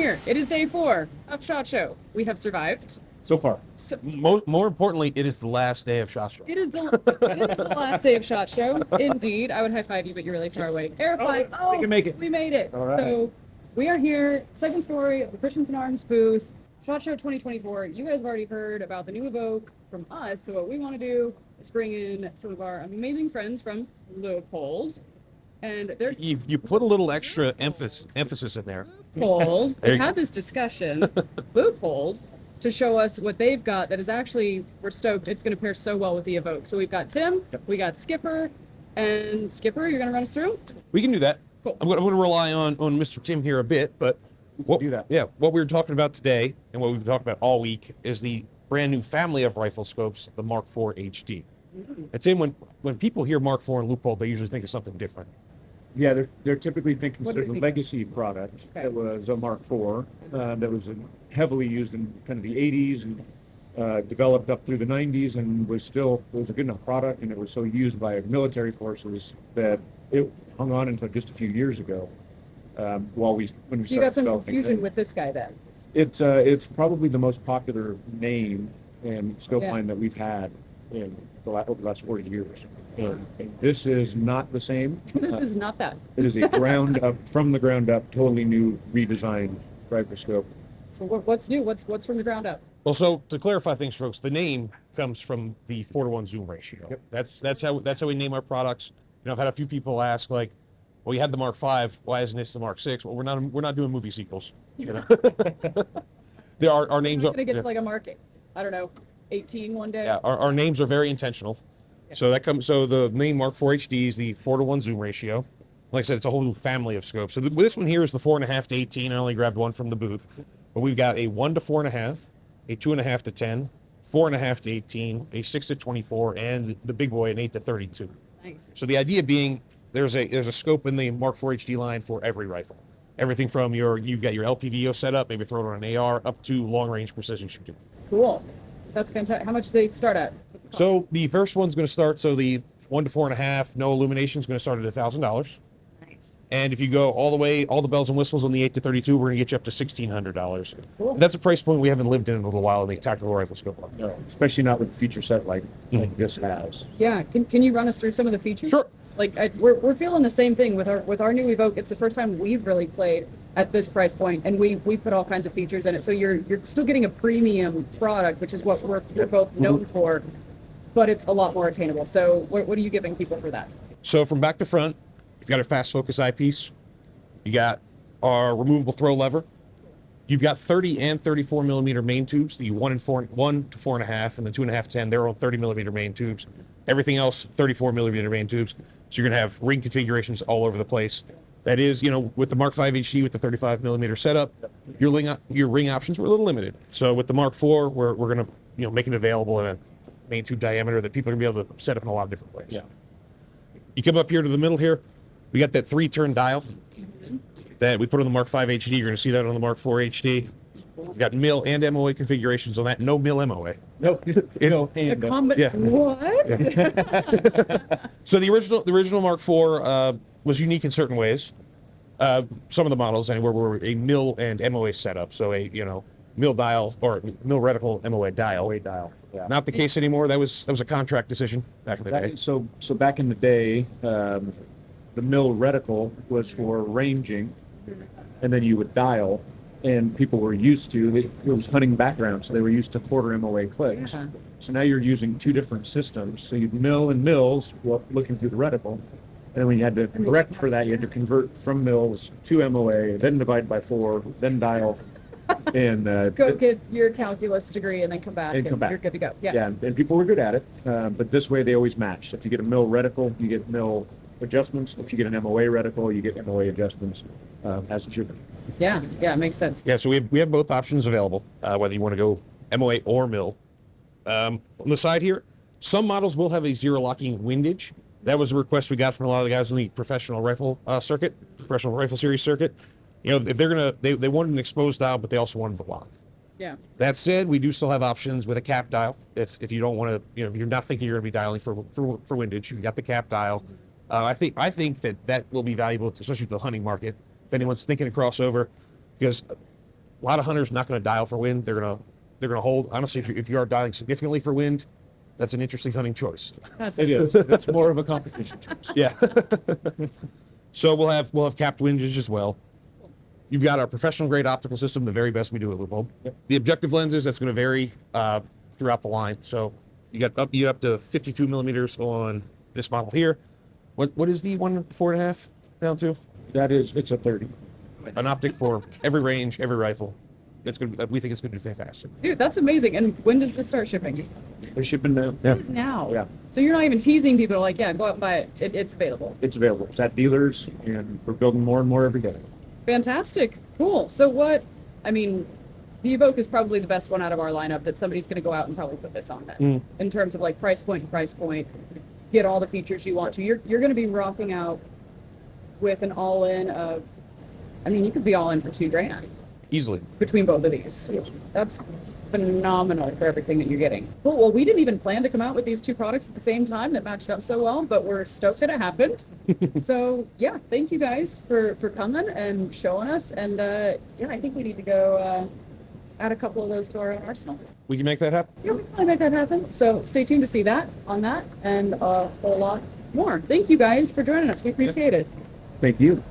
here. It is day 4 of SHOT Show. We have survived. So far. More importantly, it is the last day of SHOT Show. It is the last day of SHOT Show. Indeed. I would high five you, but you're really far away. Terrifying. Oh, we can make it. We made it. All right. So we are here, second story of the Christensen Arms booth. SHOT Show 2024. You guys have already heard about the new Evoke from us. So what we want to do is bring in some of our amazing friends from Leupold. And they're You put a little extra emphasis in there. Leupold. We had this discussion. Leupold to show us what they've got that is actually, we're stoked. It's going to pair so well with the Evoke. So we've got Tim, we got Skipper, and Skipper, you're going to run us through? We can do that. Cool. I'm going to rely on Mr. Tim here a bit, but what do that. Yeah, what we were talking about today and what we've been talking about all week is the brand new family of rifle scopes, the Mark IV HD. And Tim, when people hear Mark IV and Leupold, they usually think of something different. Yeah, they're typically thinking What do there's a they think? legacy product Okay. that was a Mark IV that was heavily used in kind of the 80s and developed up through the 90s and was a good enough product, and it was so used by military forces that it hung on until just a few years ago. When we So started you got some developing confusion things. with this guy then. It's probably the most popular name and scope Yeah. line that we've had in over the last 40 years. And this is not the same. This is not that. It is a from the ground up, totally new, redesigned rifle scope. So what's new? What's from the ground up? Well, so to clarify things, folks, the name comes from the 4-to-1 zoom ratio. Yep. That's how we name our products. You know, I've had a few people ask, like, well, you had the Mark V, why isn't this the Mark VI? Well, we're not doing movie sequels. You know, our names We're are going to get to like a market. I don't know, 18 one day. yeah, our names are very intentional. So the name Mark IV HD is the 4-to-1 zoom ratio. Like I said, it's a whole new family of scopes. So this one here is the 4.5 to 18. I only grabbed one from the booth, but we've got a 1 to 4.5, a 2.5 to 10, 4.5 to 18, a 6 to 24, and the big boy an 8 to 32. Nice. So the idea being there's a scope in the Mark IV HD line for every rifle. Everything from you've got your LPVO set up, maybe throw it on an AR, up to long range precision shooting. Cool. That's fantastic. How much do they start at? So the first one's going to start. So the 1 to 4.5, no illumination is going to start at $1,000. Nice. And if you go all the way, all the bells and whistles on the 8 to 32, we're going to get you up to $1,600. Cool. That's a price point we haven't lived in a little while in the tactical rifle scope. No, especially not with the feature set like this has. Yeah. Can you run us through some of the features? Sure. Like we're feeling the same thing with our new Evoke. It's the first time we've really played at this price point, and we put all kinds of features in it. So you're still getting a premium product, which is what we're both known for, but it's a lot more attainable. So what are you giving people for that? So from back to front, you've got a fast focus eyepiece. You got our removable throw lever. You've got 30 and 34 millimeter main tubes. The 1 to 4.5, and the 2.5 to 10. They're on 30 millimeter main tubes. Everything else, 34 millimeter main tubes. So you're gonna have ring configurations all over the place. That is, you know, with the Mark V HD with the 35 millimeter setup, your ring options were a little limited. So with the Mark IV, we're gonna make it available in a main tube diameter that people are gonna be able to set up in a lot of different ways. Yeah. You come up here to the middle here, we got that 3-turn dial that we put on the Mark V HD. You're gonna see that on the Mark IV HD. We've got MIL and MOA configurations on that. No MIL MOA. No, and Yeah. What? So the original Mark IV was unique in certain ways. Some of the models anywhere were a MIL and MOA setup. So a MIL dial or MIL reticle MOA dial. way dial. Yeah. Not the case anymore. That was a contract decision back in the day. So back in the day, the mill reticle was for ranging, and then you would dial, and people were used to it was hunting background, so they were used to quarter MOA clicks. Uh-huh. So now you're using two different systems. So you mill and mills looking through the reticle, and then when you had to correct for that, you had to convert from mills to MOA, then divide by 4, then dial, and Go get your calculus degree and then come back, And come back. you're good to go. Yeah. yeah, and people were good at it. But this way they always match. So if you get a mill reticle, you get mill adjustments. If you get an MOA reticle, you get MOA adjustments as it should be. Yeah, it makes sense. Yeah, so we have both options available, whether you want to go MOA or MIL. On the side here, some models will have a zero locking windage. That was a request we got from a lot of the guys on the professional rifle series circuit. If they wanted an exposed dial, but they also wanted the lock. Yeah. That said, we do still have options with a cap dial. If you don't want to, if you're not thinking you're going to be dialing for windage, you've got the cap dial. I think that will be valuable, especially to the hunting market. If anyone's thinking of crossover, because A lot of hunters not going to dial for wind. They're gonna hold. Honestly, if you are dialing significantly for wind, that's an interesting hunting choice. It is. It's more of a competition choice. Yeah. So we'll have capped windage as well. You've got our professional grade optical system, the very best we do at Leupold. Yep. The objective lenses, that's going to vary throughout the line. So you get up to 52 millimeters on this model here. What is the 1.4.5 down to? It's a 30. An optic for every range, every rifle. We think it's going to do fantastic. Dude, that's amazing. And when does this start shipping? They're shipping now. Yeah. It is now. Yeah. So you're not even teasing people like, yeah, go out and buy it. It's available. It's available. It's at dealers, and we're building more and more every day. Fantastic. Cool. So the Evoke is probably the best one out of our lineup that somebody's going to go out and probably put this on then. In terms of like price point to price point, get all the features you want to. You're going to be rocking out with an all-in of, you could be all in for $2,000 Easily. between both of these. That's phenomenal for everything that you're getting. Cool. Well, we didn't even plan to come out with these two products at the same time that matched up so well, but we're stoked that it happened. So yeah, thank you guys for coming and showing us. And I think we need to go add a couple of those to our arsenal. We can make that happen. Yeah, we can probably make that happen. So stay tuned to see that on that and a whole lot more. Thank you guys for joining us. We appreciate it. Thank you.